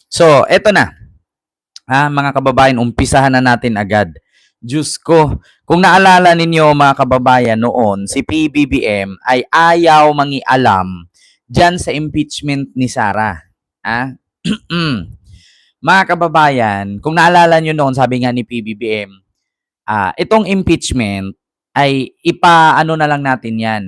So, eto na. Mga kababayan, umpisahan na natin agad. Diyos ko, kung naalala ninyo mga kababayan noon, si PBBM ay ayaw mangialam dyan sa impeachment ni Sara. Ah? Mga kababayan, kung naalala nyo noon, sabi nga ni PBBM, itong impeachment ay ipaano na lang natin yan,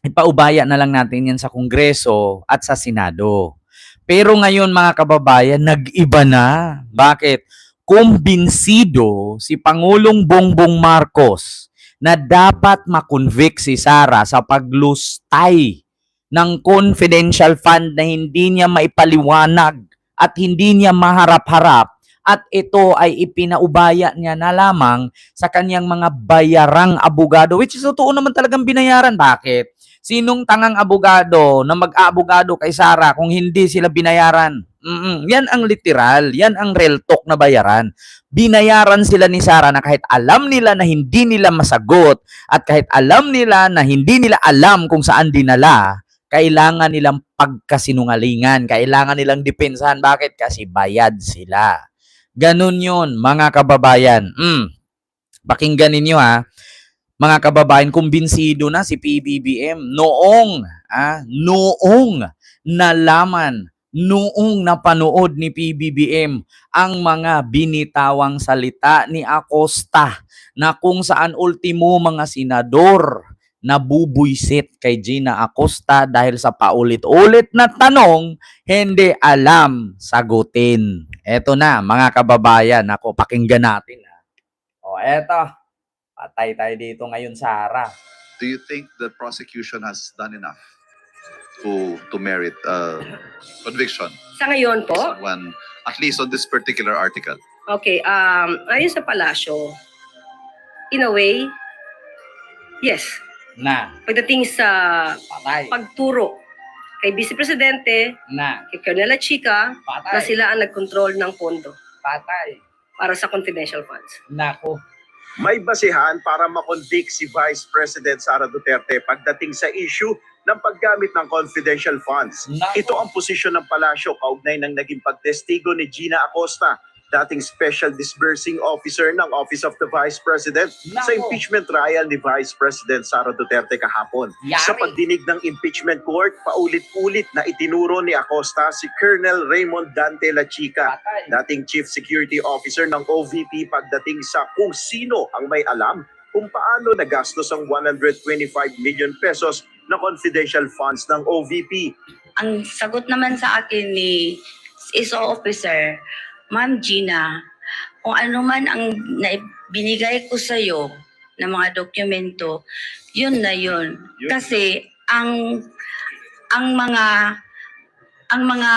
ipaubaya na lang natin yan sa Kongreso at sa Senado. Pero ngayon mga kababayan, nag-iba na. Bakit? Kumbinsido si Pangulong Bongbong Marcos na dapat makonvict si Sara sa paglustay ng confidential fund na hindi niya maipaliwanag at hindi niya maharap-harap, at ito ay ipinaubaya niya na lamang sa kanyang mga bayarang abogado, which is totoo naman talagang binayaran. Bakit? Sinong tangang abogado na mag-aabogado kay Sara kung hindi sila binayaran? Yan ang literal, yan ang real talk na bayaran. Binayaran sila ni Sara na kahit alam nila na hindi nila masagot at kahit alam nila na hindi nila alam kung saan dinala, kailangan nilang pagkasinungalingan, kailangan nilang depensahan. Bakit? Kasi bayad sila. Ganun yun, mga kababayan. Pakinggan ninyo mga kababayan, kumbinsido na si PBBM noong nalaman, noong napanood ni PBBM ang mga binitawang salita ni Acosta na kung saan ultimo mga senador nabubuysit kay Gina Acosta dahil sa paulit-ulit na tanong, hindi alam sagutin. Eto na mga kababayan, ako pakinggan natin. Eto. Patay tayo dito ngayon, Sara. Do you think the prosecution has done enough to merit conviction? Sa ngayon po? At least on this particular article. Okay, ayon sa palasyo, in a way, yes. Pagdating sa pagturo kay Vice Presidente, kay Colonel Chica, na sila ang nag-control ng pondo. Para sa confidential funds. Nako. May basihan para makonvict si Vice President Sara Duterte pagdating sa issue ng paggamit ng confidential funds. Ito ang posisyon ng palasyo kaugnay ng naging pagtestigo ni Gina Acosta, dating Special Disbursing Officer ng Office of the Vice President sa impeachment trial ni Vice President Sara Duterte kahapon. Sa pagdinig ng impeachment court, paulit-ulit na itinuro ni Acosta si Colonel Raymond Dante La Chica, dating Chief Security Officer ng OVP, pagdating sa kung sino ang may alam kung paano nagastos ang 125 million pesos na confidential funds ng OVP. Ang sagot naman sa akin ni ISO officer, Ma'am Gina, kung ano man ang binigay ko sa iyo na mga dokumento, yun na yun. Kasi ang mga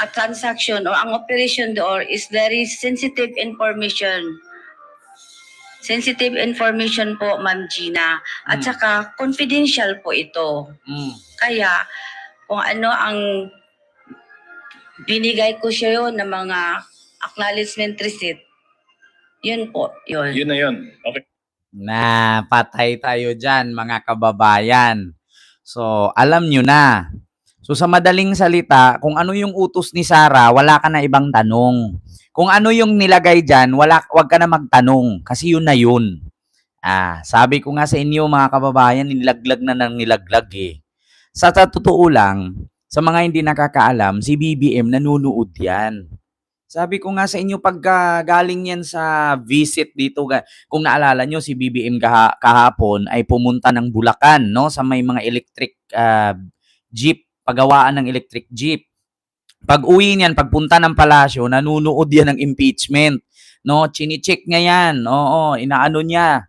transaction o ang operation door is very sensitive information. Sensitive information po, Ma'am Gina. At saka confidential po ito. Kaya kung ano ang binigay ko sa iyo na mga acknowledgement receipt, yun po, yun. Yun na yun. Okay. Patay tayo dyan, mga kababayan. So, alam nyo na. So, sa madaling salita, kung ano yung utos ni Sara, wala ka na ibang tanong. Kung ano yung nilagay dyan, wag ka na magtanong. Kasi yun na yun. Sabi ko nga sa inyo, mga kababayan, nilaglag na ng nilaglag eh. Sa totoo lang, sa mga hindi nakakaalam, si BBM nanunood yan. Sabi ko nga sa inyo, pag galing yan sa visit dito, kung naalala nyo, si BBM kahapon ay pumunta ng Bulacan, no? Sa may mga electric jeep, pagawaan ng electric jeep. Pag uwi niyan, pagpunta ng palasyo, nanunood yan ng impeachment. No? Chini-check niya yan. Oo, inaano niya.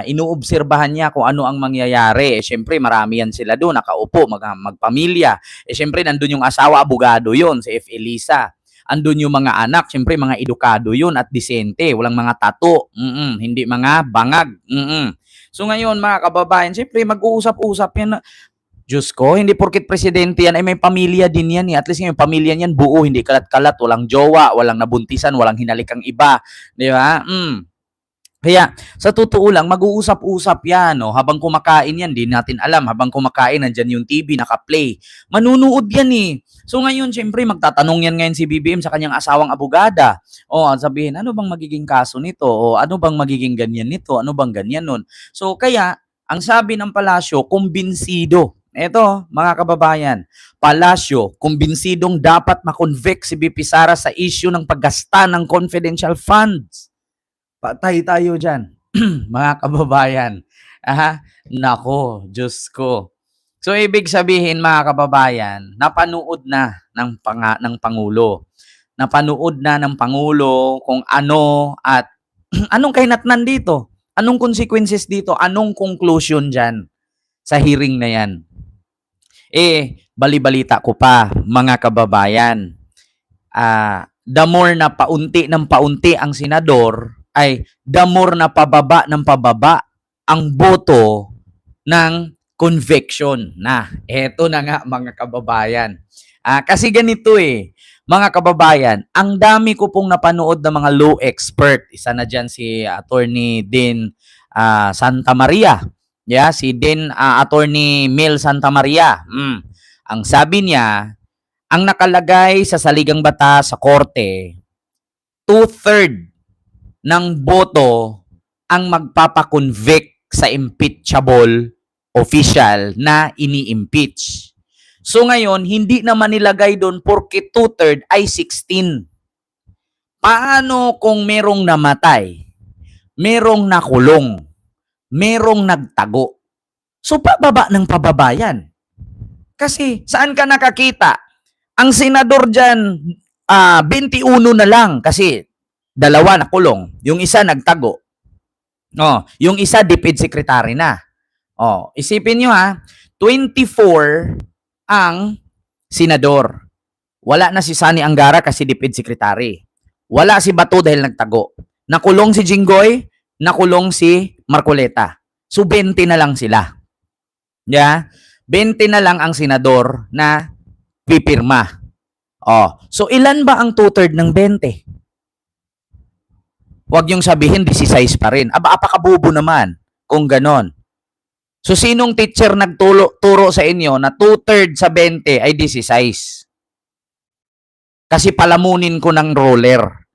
Inuobserbahan niya kung ano ang mangyayari. Siyempre, marami yan sila doon, nakaupo, magpamilya. Siyempre, nandun yung asawa, abogado yun, si F. Elisa. Andun yung mga anak, siyempre mga edukado yun at disente, walang mga tato, hindi mga bangag. So ngayon mga kababayan, siyempre mag-uusap-usap yan. Diyos ko, hindi porkit presidente yan, ay may pamilya din yan. At least yung pamilya niyan buo, hindi kalat-kalat, walang jowa, walang nabuntisan, walang hinalikang iba. Di ba? Kaya sa totoo lang, mag-uusap-usap yan. No? Habang kumakain yan, di natin alam. Habang kumakain, nandyan yung TV, naka-play. Manunood yan eh. So ngayon, syempre, magtatanong yan ngayon si BBM sa kanyang asawang abogada. O sabihin, ano bang magiging kaso nito? O ano bang magiging ganyan nito? Ano bang ganyan nun? So kaya, ang sabi ng palasyo, kumbinsido. Eto, mga kababayan, palasyo, kumbinsidong dapat makonvict si BP Sara sa issue ng paggasta ng confidential funds. Patay tayo dyan, mga kababayan. Nako, Diyos ko. So, ibig sabihin, mga kababayan, napanood na ng Pangulo. Napanood na ng Pangulo kung ano at anong kahinatnan dito. Anong consequences dito? Anong conclusion dyan sa hearing na yan? Bali-balita ko pa, mga kababayan. The more na paunti ng paunti ang senador, ay the more na pababa ng pababa ang boto ng conviction. Eto na nga mga kababayan. Kasi ganito mga kababayan, ang dami ko pong napanood ng mga law expert. Isa na dyan si Attorney Din Santa Maria. Si Din Attorney Mel Santa Maria. Ang sabi niya, ang nakalagay sa saligang batas sa korte, 2/3 ng boto ang magpapakonvict sa impeachable official na ini-impeach. So ngayon, hindi naman nilagay doon porque 2/3 ay 16. Paano kung merong namatay, merong nakulong, merong nagtago? So pababa ng pababa yan. Kasi saan ka nakakita? Ang senador dyan, 21 na lang kasi 2 nakulong. Yung isa nagtago. Yung isa DepEd secretary na. Isipin nyo 24 ang senador. Wala na si Sani Angara kasi DepEd secretary. Wala si Bato dahil nagtago. Nakulong si Jinggoy, nakulong si Marcoleta. So 20 na lang sila. 20 na lang ang senador na pipirma. So ilan ba ang 2/3 ng 20? Huwag yung sabihin 16 pa rin. Apakabubo naman kung ganon. So sinong teacher nagturo sa inyo na 2/3 sa 20 ay 16? Kasi palamunin ko ng roller.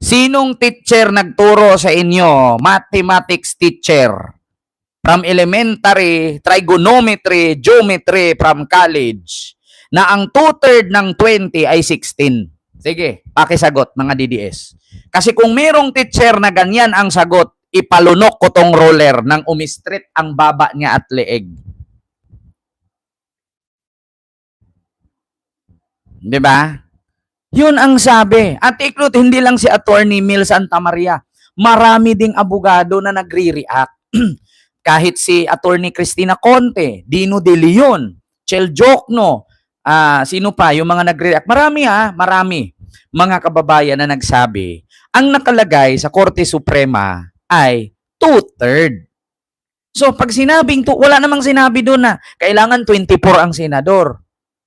Sinong teacher nagturo sa inyo, mathematics teacher, from elementary, trigonometry, geometry from college, na ang 2/3 ng 20 ay 16? Sige, pakisagot mga DDS. Kasi kung merong teacher na ganyan ang sagot, ipalunok ko tong roller nang umistrit ang baba niya at leeg. Diba? Yun ang sabi. At iklot, hindi lang si Attorney Mel Santa Maria. Marami ding abogado na nagre-react. Kahit si Attorney Cristina Conte, Dino De Leon, Chel Jokno, sino pa, yung mga nagre-react. Marami. Mga kababayan na nagsabi, ang nakalagay sa Korte Suprema ay 2/3. So, pag sinabing wala namang sinabi doon na kailangan 24 ang senador.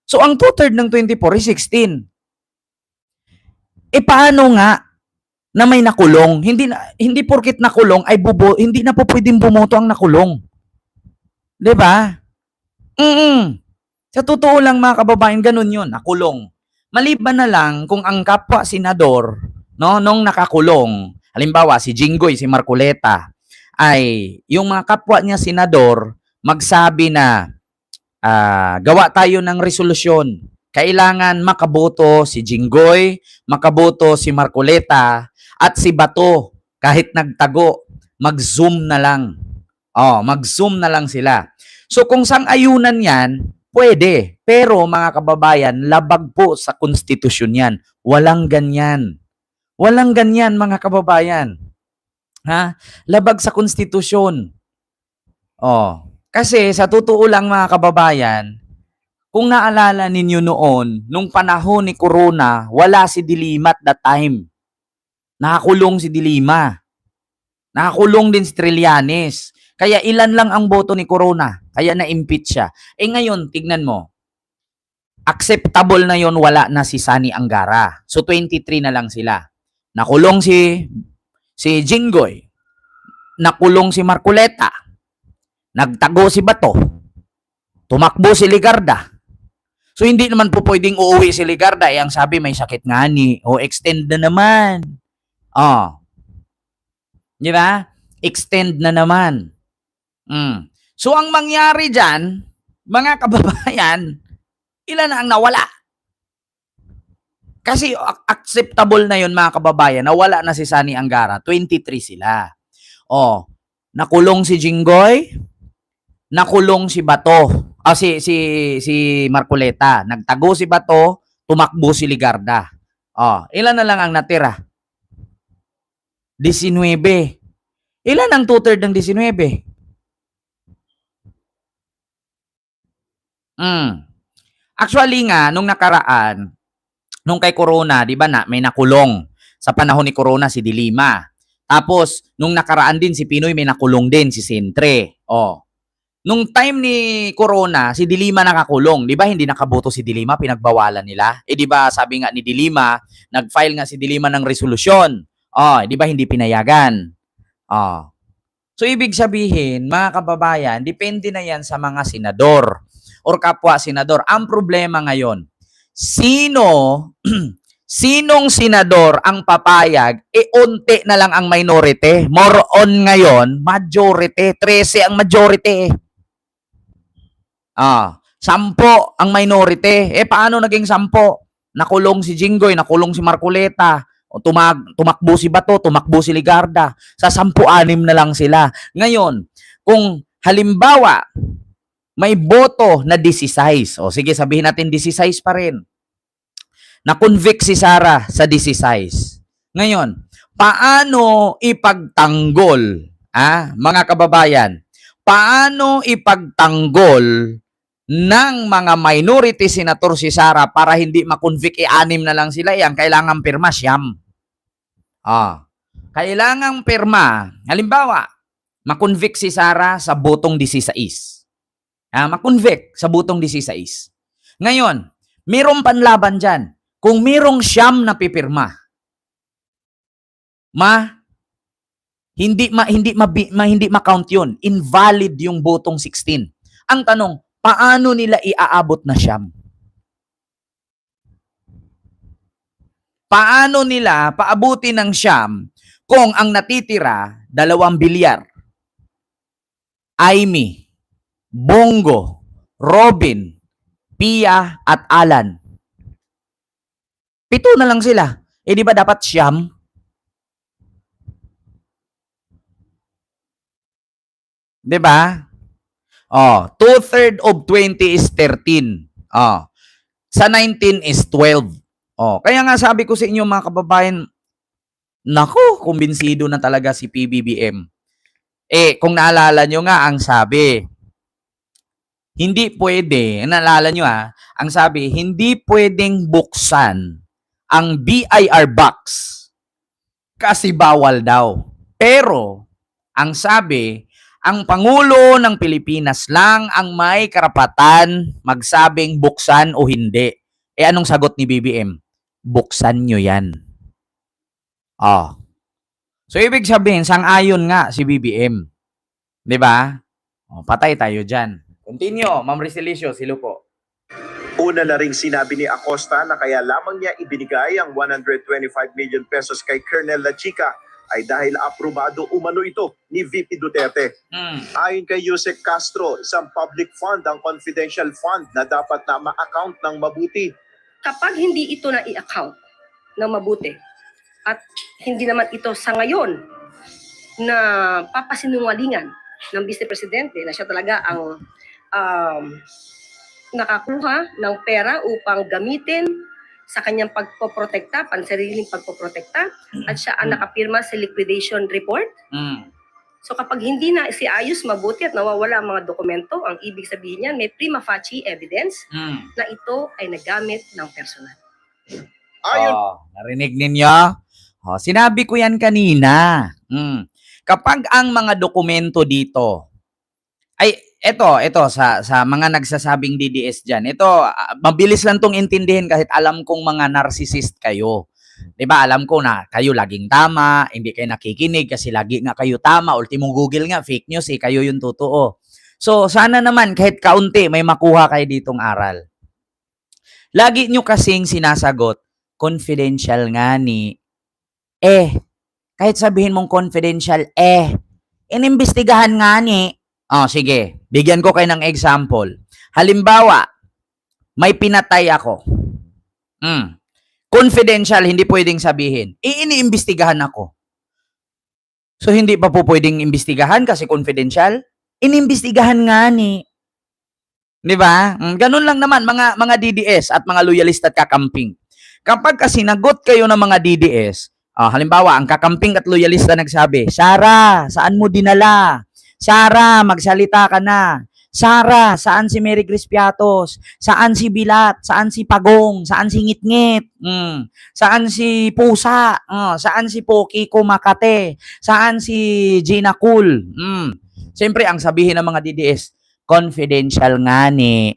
So, ang 2/3 ng 24 is 16. Paano nga na may nakulong? Hindi porkit nakulong ay hindi na po pwedeng bumoto ang nakulong. 'Di ba? Sa totoo lang mga kababayan, ganun 'yun, nakulong. Maliban na lang kung ang kapwa senador, nung nakakulong, halimbawa si Jinggoy, si Marcoleta, ay yung mga kapwa niya senador magsabi na gawa tayo ng resolusyon. Kailangan makaboto si Jinggoy, makaboto si Marcoleta, at si Bato, kahit nagtago, mag-zoom na lang. Mag-zoom na lang sila. So kung sang-ayunan yan, pwede. Pero mga kababayan, labag po sa konstitusyon yan. Walang ganyan. Walang ganyan mga kababayan. Labag sa konstitusyon. Kasi sa totoo lang mga kababayan, kung naalala ninyo noon, nung panahon ni Corona, wala si Dilima at that time. Nakakulong si Dilima. Nakakulong din si Trillanes. Kaya ilan lang ang boto ni Corona. Kaya na-impeach siya. Ngayon, tignan mo. Acceptable na yon, wala na si Sani Angara. So 23 na lang sila. Nakulong si si Jinggoy, nakulong si Marcoleta, nagtago si Bato, tumakbo si Ligarda. So hindi naman po pwedeng uuwi si Ligarda, ang sabi may sakit nga ni, o extend na naman. Di ba? Extend na naman. So ang mangyari dyan, mga kababayan, ilan ang nawala? Kasi acceptable na yun mga kababayan, nawala na si Sani Angara, 23 sila. Nakulong si Jinggoy, nakulong si Bato, si Marcoleta, nagtago si Bato, tumakbo si Ligarda. Ilan na lang ang natira? 19. Ilan ang 2/3 ng 19? Actually nga, nung nakaraan, nung kay Corona, di ba may nakulong. Sa panahon ni Corona, si Dilima. Tapos, nung nakaraan din, si Pinoy may nakulong din, si Sintre. Nung time ni Corona, si Dilima nakakulong. Di ba hindi nakaboto si Dilima, pinagbawalan nila? Di ba sabi nga ni Dilima, nag-file nga si Dilima ng resolusyon. Di ba hindi pinayagan? So, ibig sabihin, mga kababayan, depende na yan sa mga senador or kapwa senador. Ang problema ngayon, sinong senador ang papayag, unti na lang ang minority. More on ngayon, majority. 13 ang majority. 10 ang minority. Paano naging 10? Nakulong si Jinggoy, nakulong si Marcoleta, tumakbo si Bato, tumakbo si Ligarda. Sa 10-6 na lang sila. Ngayon, kung halimbawa, may boto na 16. Sige, sabihin natin 16 pa rin. Na-convict si Sara sa 16. Ngayon, paano ipagtanggol, mga kababayan? Paano ipagtanggol ng mga minority senator si Sara para hindi ma-convict? 6 na lang sila. Ang kailangan pirma, siyam. Kailangan pirma. Halimbawa, ma-convict si Sara sa botong 16. Ma-convict sa botong 16. Ngayon, mayroong panlaban dyan. Kung mayroong siyam na pipirma, hindi ma-count yun. Invalid yung botong 16. Ang tanong, paano nila iaabot na siyam? Paano nila paabutin ng siyam kung ang natitira 2 bilyar? Amy, Bongo, Robin, Pia, at Alan. 7 na lang sila. Di ba dapat siyam? Di ba? 2/3 of 20 is 13. Sa 19 is 12. Kaya nga sabi ko sa inyo mga kababayan, nako, kumbinsido na talaga si PBBM. Kung naalala nyo nga ang sabi, hindi pwede, naalala nyo ang sabi, hindi pwedeng buksan ang BIR box kasi bawal daw. Pero, ang sabi, ang Pangulo ng Pilipinas lang ang may karapatan magsabing buksan o hindi. Anong sagot ni BBM? Buksan nyo yan. So, ibig sabihin, sang-ayon nga si BBM. Diba? Patay tayo dyan. Continue, Ma'am Rizelicio, silo po. Una na ring sinabi ni Acosta na kaya lamang niya ibinigay ang 125 million pesos kay Colonel La Chica ay dahil aprobado umano ito ni VP Duterte. Ayon kay Yusek Castro, isang public fund ang confidential fund na dapat na ma-account ng mabuti. Kapag hindi ito na i-account ng mabuti at hindi naman ito sa ngayon na papasinungalingan ng Vice Presidente na siya talaga ang nakakuha ng pera upang gamitin sa kanyang pagpoprotekta, pansariling pagpoprotekta, at siya ang nakapirma sa liquidation report. So kapag hindi na si ayos mabuti at nawawala ang mga dokumento, ang ibig sabihin niyan may prima facie evidence na ito ay nagamit ng personal. Narinig ninyo? Sinabi ko yan kanina. Kapag ang mga dokumento dito ay ito sa mga nagsasabing DDS dyan. Ito, mabilis lang tong intindihin kahit alam kong mga narcissist kayo. 'Di ba, alam ko na kayo laging tama, hindi kayo nakikinig kasi lagi nga kayo tama, ultimong Google nga fake news eh, kayo yung totoo. So, sana naman kahit kaunti may makuha kayo ditong aral. Lagi nyo kasing sinasagot, confidential nga ni, kahit sabihin mong confidential, inimbestigahan nga ni, sige, bigyan ko kayo ng example. Halimbawa, may pinatay ako. Confidential, hindi pwedeng sabihin. Iniimbestigahan ako. So, hindi pa po pwedeng imbestigahan kasi confidential? Inimbestigahan nga ni. Di ba? Ganun lang naman, mga DDS at mga loyalist at kakamping. Kapag kasi nagot kayo ng mga DDS, halimbawa, ang kakamping at loyalista nagsabi, Sara, saan mo dinala? Sara, magsalita ka na. Sara, saan si Mary Grace Piatos? Saan si Bilat? Saan si Pagong? Saan si Ngit-Ngit? Saan si Pusa? Saan si Poki Makate? Saan si Gina Cool? Siyempre, ang sabihin ng mga DDS, confidential nga ni.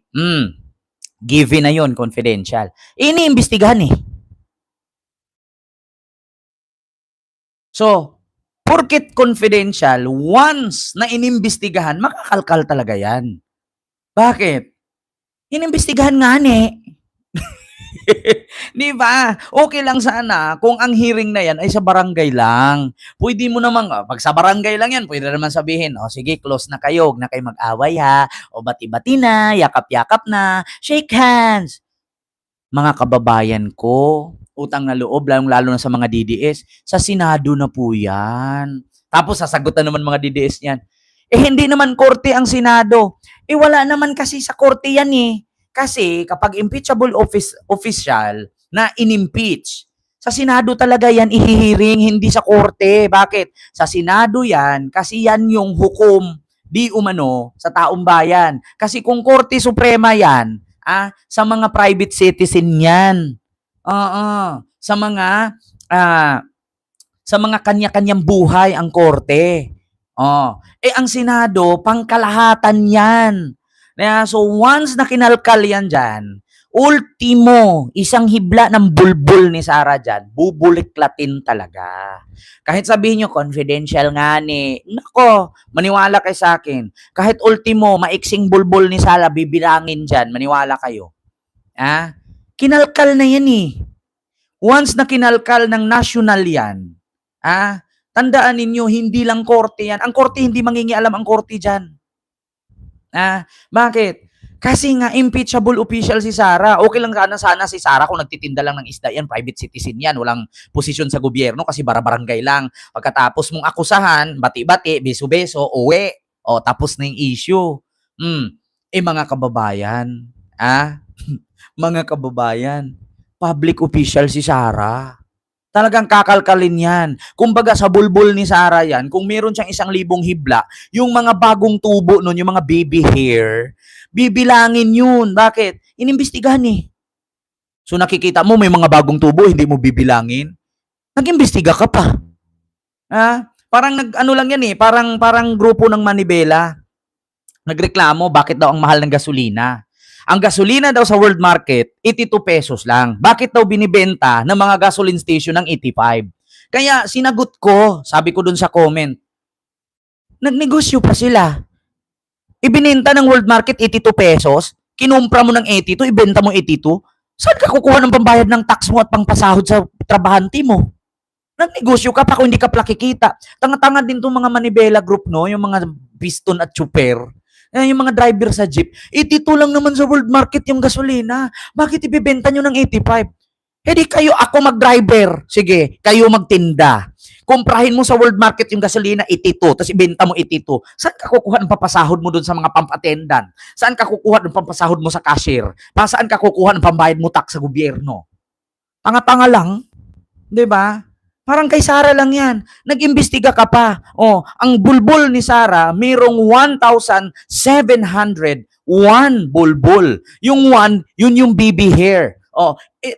Given na yun, confidential. Iniimbestigahan eh. So, porket confidential, once na inimbestigahan, makakalkal talaga yan. Bakit? Inimbestigahan nga ni. Di ba? Okay lang sana kung ang hearing na yan ay sa barangay lang. Pwede mo naman, pag sa barangay lang yan, pwede naman sabihin, sige, close na kayo, huwag na kayo mag-away ha, o bati-bati na, yakap-yakap na, shake hands. Mga kababayan ko, utang na loob, lalo na sa mga DDS, sa Senado na po yan. Tapos sasagutan naman mga DDS niyan, hindi naman korte ang Senado. Wala naman kasi sa korte yan eh. Kasi kapag impeachable official na inimpeach, sa Senado talaga yan ihihiring, hindi sa korte. Bakit? Sa Senado yan, kasi yan yung hukom di umano sa taong bayan. Kasi kung Korte Suprema yan, sa mga private citizen yan. Sa mga kanya-kanyang buhay ang korte. Ang Senado, pangkalahatan yan. So, once na kinalkal yan dyan, ultimo, isang hibla ng bulbul ni Sara dyan, bubuliklatin talaga. Kahit sabihin nyo, confidential nga ni, nako, maniwala kayo sa akin. Kahit ultimo, maiksing bulbul ni Sara, bibilangin dyan, maniwala kayo. Kinalkal na yan eh. Once na kinalkal ng national yan, tandaan ninyo, hindi lang korte yan. Ang korte, hindi mangingialam ang korte dyan. Bakit? Kasi nga, impeachable official si Sara. Okay lang sana si Sara kung nagtitinda lang ng isda yan, private citizen yan, walang posisyon sa gobyerno kasi bara-barangay lang. Pagkatapos mong akusahan, bati-bati, beso-beso, uwi. Tapos na yung issue. Mga kababayan, mga kababayan, public official si Sara. Talagang kakalkalin yan. Kumbaga sa bulbul ni Sara yan, kung meron siyang 1,000 hibla, yung mga bagong tubo nun, yung mga baby hair, bibilangin yun. Bakit? Inimbestigahan eh. So nakikita mo may mga bagong tubo, hindi mo bibilangin. Nag-imbestiga ka pa. Parang lang yan eh, parang grupo ng Manibela. Nagreklamo, bakit daw ang mahal ng gasolina? Ang gasolina daw sa world market, 82 pesos lang. Bakit daw binibenta ng mga gasoline station ng 85? Kaya sinagot ko, sabi ko dun sa comment, nagnegosyo pa sila. Ibinenta ng world market 82 pesos, kinumpra mo ng 82, ibenta mo 82, saan ka kukuha ng pambayad ng tax mo at pangpasahod sa trabahante mo? Nagnegosyo ka pa kung hindi ka plakikita. Tanga-tanga din itong mga Manibela group, no? Yung mga piston at chuper. Yung mga driver sa jeep, 82 lang naman sa world market yung gasolina. Bakit ibibenta nyo ng 85? Di kayo, ako mag-driver. Sige, kayo magtinda. Kumprahin mo sa world market yung gasolina, 82, tapos ibenta mo 82. Saan ka kukuha ng papasahod mo dun sa mga pump attendant? Saan ka kukuha ng papasahod mo sa cashier? Saan ka kukuha ng pambayad mo tax sa gobyerno? Tanga-tanga lang. Diba? Parang kay Sara lang yan. Nag-imbestiga ka pa. Ang bulbul ni Sara, mayroong 1,701 bulbul. Yung 1, yun yung baby hair.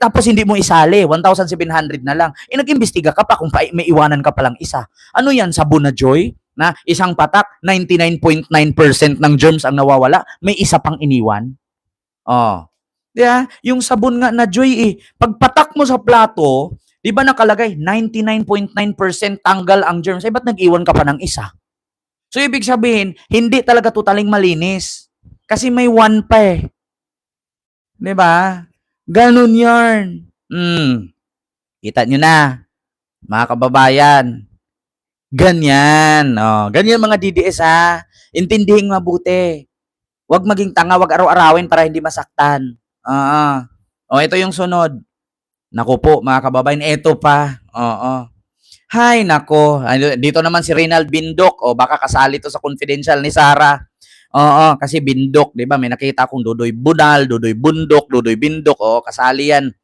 Tapos hindi mo isali, 1,700 na lang. Nag-imbestiga ka pa kung may iwanan ka palang isa. Ano yan, sabon na Joy? Na isang patak, 99.9% ng germs ang nawawala, may isa pang iniwan. Diba? Yung sabon nga na Joy, pagpatak mo sa plato, Di ba nakalagay, 99.9% tanggal ang germs. Eh, ba't nag-iwan ka pa ng isa? So, ibig sabihin, hindi talaga totaling malinis. Kasi may 1 pa eh. Di ba? Ganun yarn. Kita nyo na, mga kababayan. Ganyan. Oh, ganyan mga DDS ha. Intindihin mabuti. Huwag maging tanga, huwag araw-arawin para hindi masaktan. O, ito yung sunod. Naku po, mga kababayan, ito pa. Oo. Hay, nako. Dito naman si Reynald Bindok. O, baka kasali to sa confidential ni Sarah. Oo, kasi Bindok, di ba? May nakita akong Dudoy Bunal, Dudoy Bundok, Dudoy Bindok. O, kasali yan.